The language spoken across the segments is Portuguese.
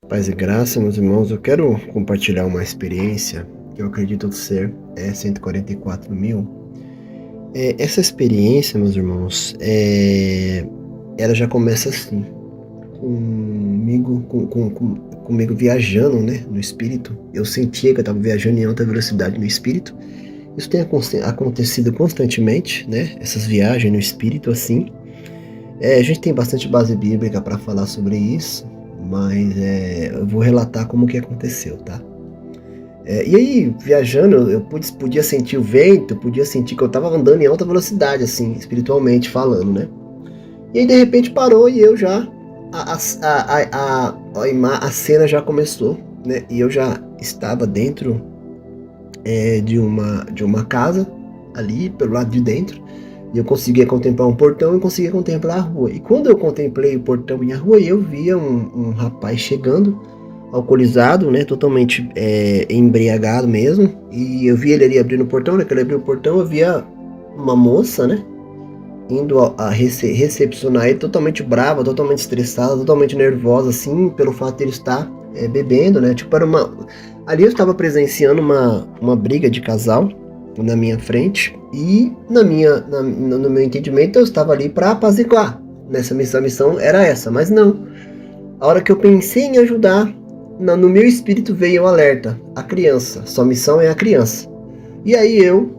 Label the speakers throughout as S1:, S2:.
S1: Paz e graça, meus irmãos, eu quero compartilhar uma experiência que eu acredito ser 144 mil. Essa experiência, meus irmãos, ela já começa assim, comigo viajando, né, no espírito. Eu sentia que eu estava viajando em alta velocidade no espírito. Isso tem acontecido constantemente, né, essas viagens no espírito assim. A gente tem bastante base bíblica para falar sobre isso, mas eu vou relatar como que aconteceu, tá? E aí, viajando, eu podia sentir o vento, podia sentir que eu tava andando em alta velocidade, assim, espiritualmente falando, né? E aí, de repente, parou e eu já. A cena já começou, né? E eu já estava dentro de uma casa, ali, pelo lado de dentro. E eu conseguia contemplar um portão e conseguia contemplar a rua. E quando eu contemplei o portão e a rua, eu via um rapaz chegando, alcoolizado, né, totalmente embriagado mesmo. E eu vi ele ali abrindo o portão, né, que ele abriu o portão, eu via uma moça, né, indo a recepcionar ele, totalmente brava, totalmente estressada, totalmente nervosa, assim, pelo fato de ele estar bebendo, né, tipo, ali eu estava presenciando uma briga de casal na minha frente e no meu entendimento eu estava ali para apaziguar. Nessa missão, a missão era essa, mas não. A hora que eu pensei em ajudar, no meu espírito veio o alerta: a criança, sua missão é a criança. E aí eu,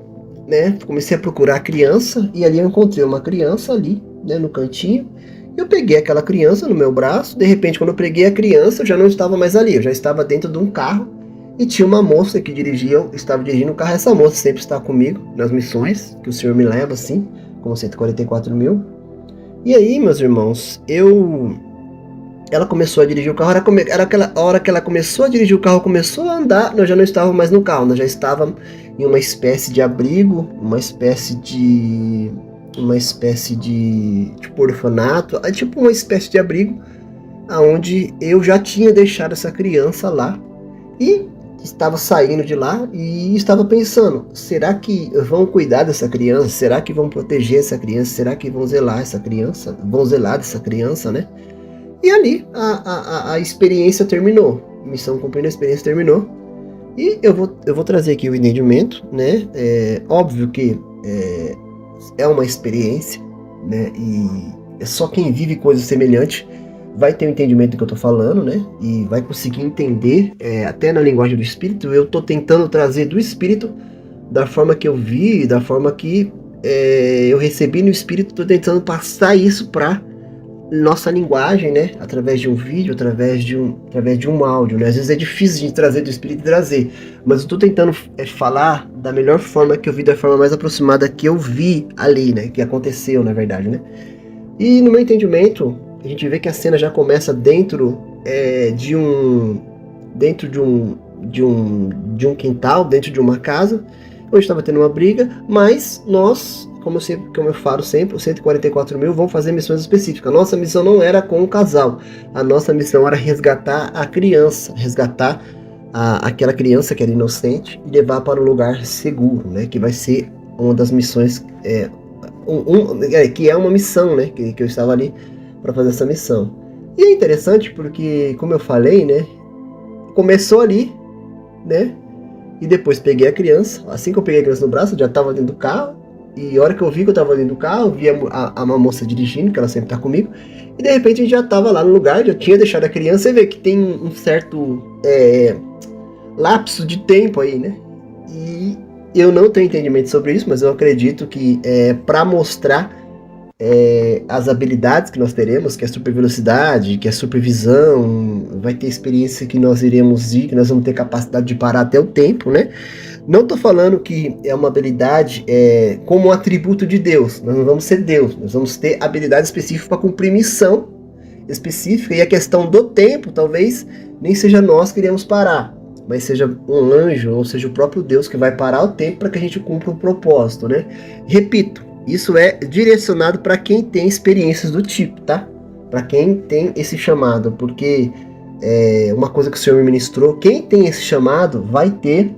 S1: né, comecei a procurar a criança e ali eu encontrei uma criança ali, né, no cantinho. Eu peguei aquela criança no meu braço. De repente, quando eu peguei a criança, eu já não estava mais ali, eu já estava dentro de um carro e tinha uma moça que dirigia, eu estava dirigindo o carro. Essa moça sempre está comigo nas missões que o Senhor me leva, assim, como 144 mil. E aí, meus irmãos, ela começou a dirigir o carro, era aquela hora que ela começou a dirigir o carro, começou a andar, nós já não estávamos mais no carro, nós já estávamos em uma espécie de abrigo, tipo orfanato, tipo uma espécie de abrigo, aonde eu já tinha deixado essa criança lá e estava saindo de lá e estava pensando: será que vão cuidar dessa criança? Será que vão proteger essa criança? Será que vão zelar essa criança? Vão zelar dessa criança, né? E ali a experiência terminou. Missão cumprida, a experiência terminou. E eu vou trazer aqui o entendimento, né? Óbvio que é uma experiência, né? E é só quem vive coisas semelhantes vai ter o entendimento do que eu tô falando, né? E vai conseguir entender, até na linguagem do espírito. Eu tô tentando trazer do espírito, da forma que eu vi, da forma que eu recebi no espírito. Tô tentando passar isso para nossa linguagem, né? Através de um vídeo, através de um áudio, né? Às vezes é difícil de trazer do espírito e trazer, mas eu estou tentando falar da melhor forma que eu vi, da forma mais aproximada que eu vi ali, né? Que aconteceu, na verdade, né? E no meu entendimento, a gente vê que a cena já começa dentro de um quintal, dentro de uma casa, onde estava tendo uma briga, mas nós, como eu falo sempre, os 144 mil vão fazer missões específicas. A nossa missão não era com o casal, a nossa missão era resgatar a criança, resgatar aquela criança que era inocente e levar para um lugar seguro, né? Que vai ser uma das missões, que é uma missão, né? Que eu estava ali para fazer essa missão. E é interessante porque, como eu falei, né? Começou ali, né? E depois peguei a criança. Assim que eu peguei a criança no braço, eu já estava dentro do carro. E a hora que eu vi que eu estava dentro do carro, vi uma moça dirigindo, que ela sempre está comigo. E de repente a gente já estava lá no lugar, já tinha deixado a criança. Você vê que tem um certo lapso de tempo aí, né? E eu não tenho entendimento sobre isso, mas eu acredito que para mostrar as habilidades que nós teremos, que é super velocidade, que é supervisão, vai ter experiência que nós iremos ir, que nós vamos ter capacidade de parar até o tempo, né? Não estou falando que é uma habilidade como um atributo de Deus. Nós não vamos ser Deus. Nós vamos ter habilidade específica para cumprir missão específica. E a questão do tempo, talvez, nem seja nós que iremos parar, mas seja um anjo, ou seja o próprio Deus que vai parar o tempo para que a gente cumpra um propósito, né? Repito, isso é direcionado para quem tem experiências do tipo, tá? Para quem tem esse chamado, porque uma coisa que o Senhor me ministrou: quem tem esse chamado vai ter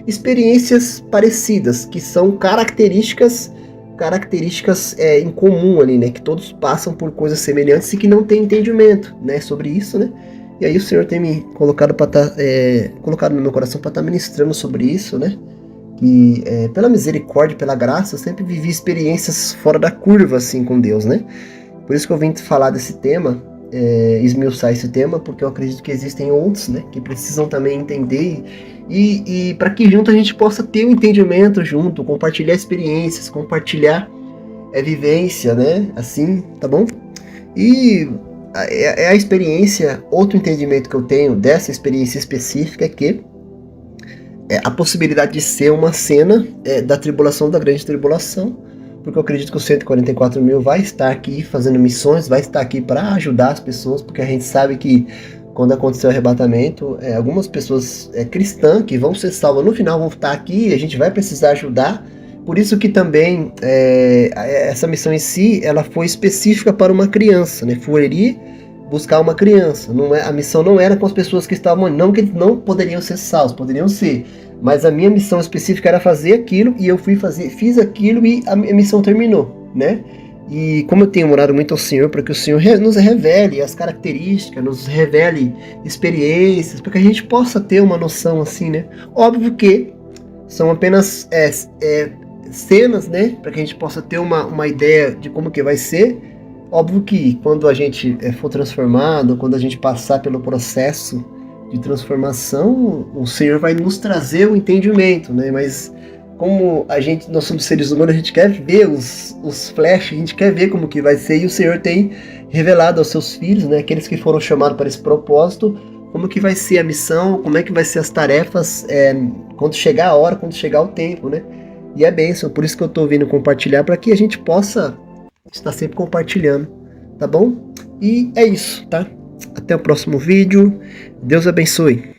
S1: experiências parecidas, que são características características em comum ali, né? Que todos passam por coisas semelhantes e que não tem entendimento, né? Sobre isso, né? E aí o Senhor tem me colocado colocado no meu coração para estar ministrando sobre isso, né? E pela misericórdia, pela graça, eu sempre vivi experiências fora da curva, assim, com Deus, né? Por isso que eu vim falar desse tema, esmiuçar esse tema, porque eu acredito que existem outros, né? Que precisam também entender e para que junto a gente possa ter um entendimento junto, compartilhar experiências, compartilhar vivência, né? Assim, tá bom? E a experiência, outro entendimento que eu tenho dessa experiência específica é que a possibilidade de ser uma cena da tribulação, da grande tribulação, porque eu acredito que os 144 mil vai estar aqui fazendo missões, vai estar aqui para ajudar as pessoas, porque a gente sabe que quando acontecer o arrebatamento, algumas pessoas cristãs que vão ser salvas no final vão estar aqui e a gente vai precisar ajudar. Por isso que também essa missão em si, ela foi específica para uma criança, né? Foi ali buscar uma criança. A missão não era com as pessoas que estavam, não que eles não poderiam ser salvos, poderiam ser. Mas a minha missão específica era fazer aquilo e eu fiz aquilo e a minha missão terminou, né? E como eu tenho orado muito ao Senhor, para que o Senhor nos revele as características, nos revele experiências, para que a gente possa ter uma noção assim, né? Óbvio que são apenas cenas, né? Para que a gente possa ter uma ideia de como que vai ser. Óbvio que quando a gente for transformado, quando a gente passar pelo processo de transformação, o Senhor vai nos trazer o entendimento, né? Mas como nós somos seres humanos, a gente quer ver os flashes, a gente quer ver como que vai ser, e o Senhor tem revelado aos seus filhos, né, aqueles que foram chamados para esse propósito, como que vai ser a missão, como é que vai ser as tarefas, quando chegar a hora, quando chegar o tempo, né? E é bênção, por isso que eu estou vindo compartilhar, para que a gente possa estar sempre compartilhando, tá bom? E é isso, tá? Até o próximo vídeo, Deus abençoe.